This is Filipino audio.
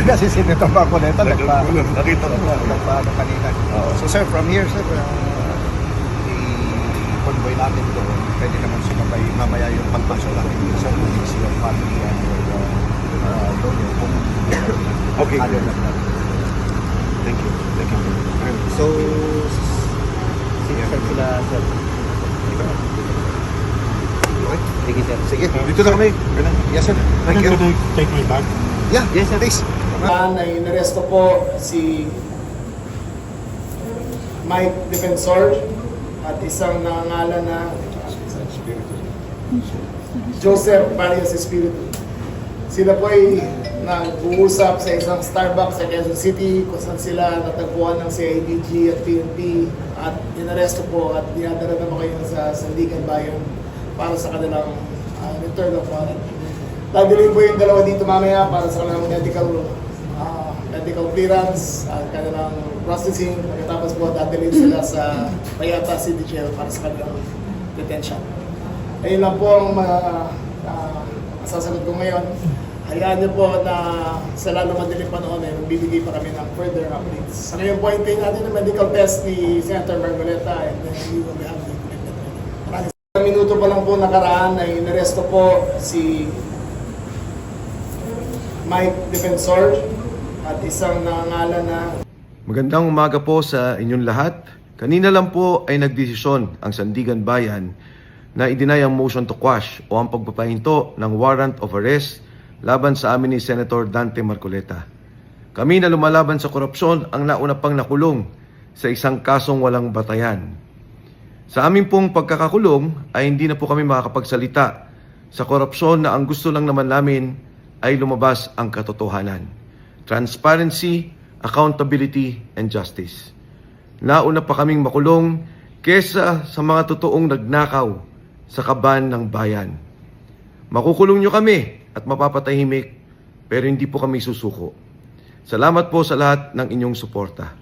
Kasi Senator Marcoleta Nakita ko. nagpaano kanina. So sir, from here sir, i-convoy natin doon. Pwede naman sumabay mamaya yung pagpasok natin dito sa Phoenix, your family and your lawyer. Okay. Other than that. Thank you. Thank you. So, sir sila sir. Okay. Sige, sir. Sige. Dito na kami. Yes sir. Thank you. Take me back. Yeah, Yes, sir. please. Ay inaresto po si Mike Defensor at isang nangangalan na Joseph Marias Espiritu. Sila po ay nag-uusap sa isang Starbucks sa Quezon City kung saan sila natagpuan ng CIDG at PNP at inaresto po at dinadala naman kayo sa Sandigan Bayan para sa kanilang return of warrant. Dadalhin po yung dalawa dito mamaya para sa kanilang medical clearance at kanilang processing. Pagkatapos po dadalhin sila sa Payata City Jail para sa kanilang detention. Ayun lang po ang masasagot ko ngayon. Hayaan niyo po na sa lalo madaling panahon ay magbibigay pa kami ng further updates. Sa ngayon po, hintayin natin ang medical test ni Senator Marcoleta and then we will have the commitment. Maraming minuto pa lang po nakaraan ay inaresto po si Mike Defensor at isang nangangalan na Magandang umaga po sa inyong lahat. Kanina lang po ay nagdesisyon ang Sandigan Bayan na i-deny ang motion to quash o ang pagpapahinto ng warrant of arrest laban sa amin ni Senator Dante Marcoleta. Kami na lumalaban sa korupsyon ang nauna pang nakulong sa isang kasong walang batayan. Sa amin pong pagkakakulong ay hindi na po kami makakapagsalita sa korupsyon na ang gusto lang naman namin ay lumabas ang katotohanan. Transparency, accountability, and justice. Nauna pa kaming makulong kesa sa mga totoong nagnakaw sa kaban ng bayan. Makukulong nyo kami at mapapatahimik pero hindi po kami susuko. Salamat po sa lahat ng inyong suporta.